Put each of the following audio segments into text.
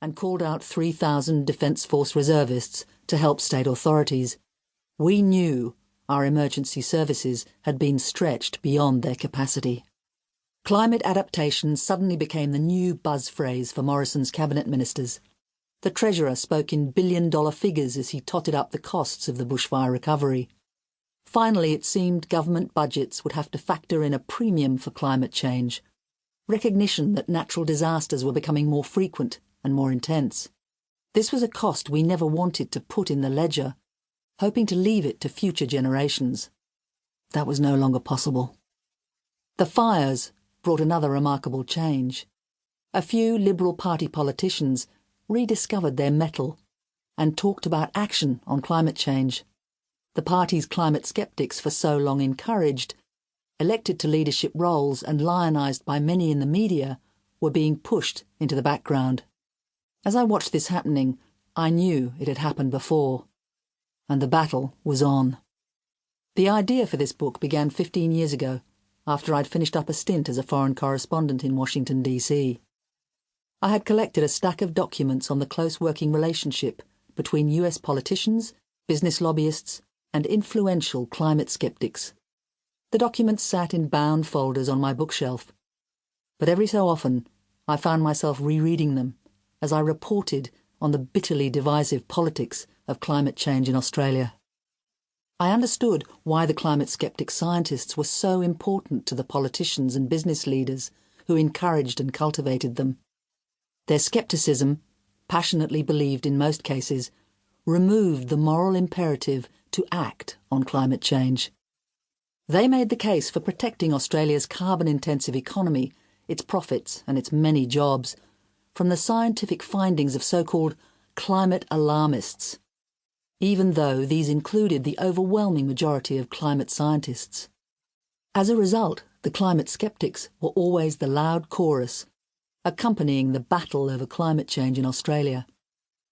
and called out 3,000 Defence Force reservists to help state authorities. We knew our emergency services had been stretched beyond their capacity. Climate adaptation suddenly became the new buzz phrase for Morrison's cabinet ministers. The Treasurer spoke in billion-dollar figures as he totted up the costs of the bushfire recovery. Finally, it seemed government budgets would have to factor in a premium for climate change, recognition that natural disasters were becoming more frequent and more intense. This was a cost we never wanted to put in the ledger, hoping to leave it to future generations. That was no longer possible. The fires brought another remarkable change. A few Liberal Party politicians rediscovered their mettle and talked about action on climate change. The party's climate sceptics, for so long encouraged, elected to leadership roles and lionised by many in the media, were being pushed into the background. As I watched this happening, I knew it had happened before, and the battle was on. The idea for this book began 15 years ago, after I'd finished up a stint as a foreign correspondent in Washington, D.C. I had collected a stack of documents on the close working relationship between US politicians, business lobbyists, and influential climate skeptics. The documents sat in bound folders on my bookshelf, but every so often I found myself rereading them as I reported on the bitterly divisive politics of climate change in Australia. I understood why the climate skeptic scientists were so important to the politicians and business leaders who encouraged and cultivated them. Their skepticism, passionately believed in most cases, removed the moral imperative to act on climate change. They made the case for protecting Australia's carbon-intensive economy, its profits and its many jobs, from the scientific findings of so-called climate alarmists, even though these included the overwhelming majority of climate scientists. As a result, the climate skeptics were always the loud chorus, accompanying the battle over climate change in Australia.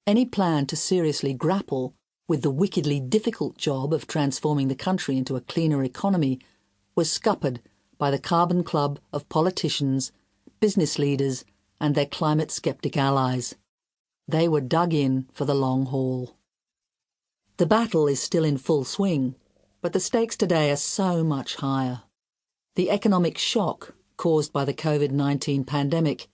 Any plan to seriously grapple with the wickedly difficult job of transforming the country into a cleaner economy was scuppered by the carbon club of politicians, business leaders, and their climate skeptic allies. They were dug in for the long haul. The battle is still in full swing, but the stakes today are so much higher. The economic shock caused by the COVID-19 pandemic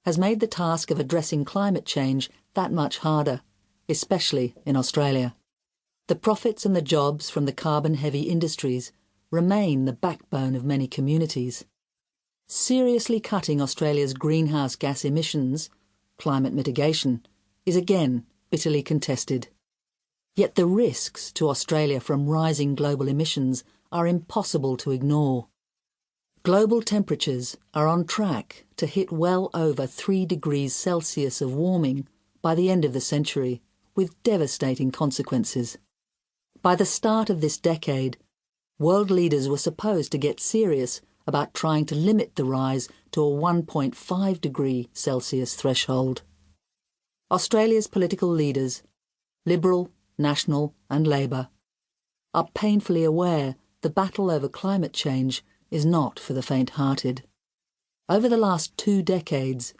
has made the task of addressing climate change that much harder, especially in Australia. The profits and the jobs from the carbon-heavy industries remain the backbone of many communities. Seriously cutting Australia's greenhouse gas emissions, climate mitigation, is again bitterly contested. Yet the risks to Australia from rising global emissions are impossible to ignore. Global temperatures are on track to hit well over 3 degrees Celsius of warming by the end of the century, with devastating consequences. By the start of this decade, world leaders were supposed to get serious about trying to limit the rise to a 1.5 degree Celsius threshold. Australia's political leaders, Liberal, National and Labour, are painfully aware the battle over climate change is not for the faint-hearted. Over the last 2 decades,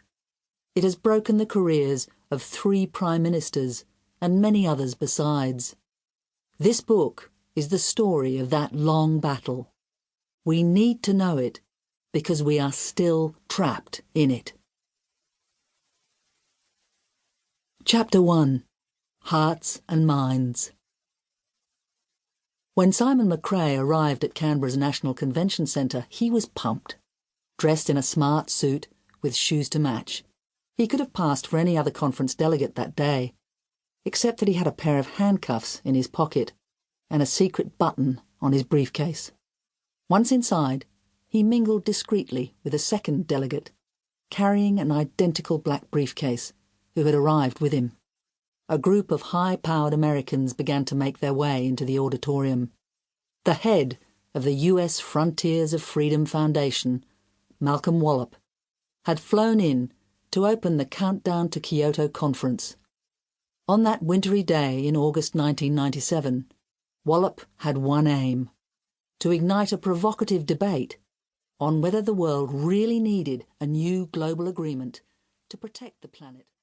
it has broken the careers of 3 prime ministers and many others besides. This book is the story of that long battle. We need to know it because we are still trapped in it. Chapter 1. Hearts and Minds. When Simon McRae arrived at Canberra's National Convention Centre, he was pumped. Dressed in a smart suit with shoes to match, he could have passed for any other conference delegate that day, except that he had a pair of handcuffs in his pocket and a secret button on his briefcase. Once inside, he mingled discreetly with a second delegate, carrying an identical black briefcase, who had arrived with him. A group of high-powered Americans began to make their way into the auditorium. The head of the US Frontiers of Freedom Foundation, Malcolm Wallop, had flown in to open the Countdown to Kyoto conference. On that wintry day in August 1997, Wallop had one aim: to ignite a provocative debate on whether the world really needed a new global agreement to protect the planet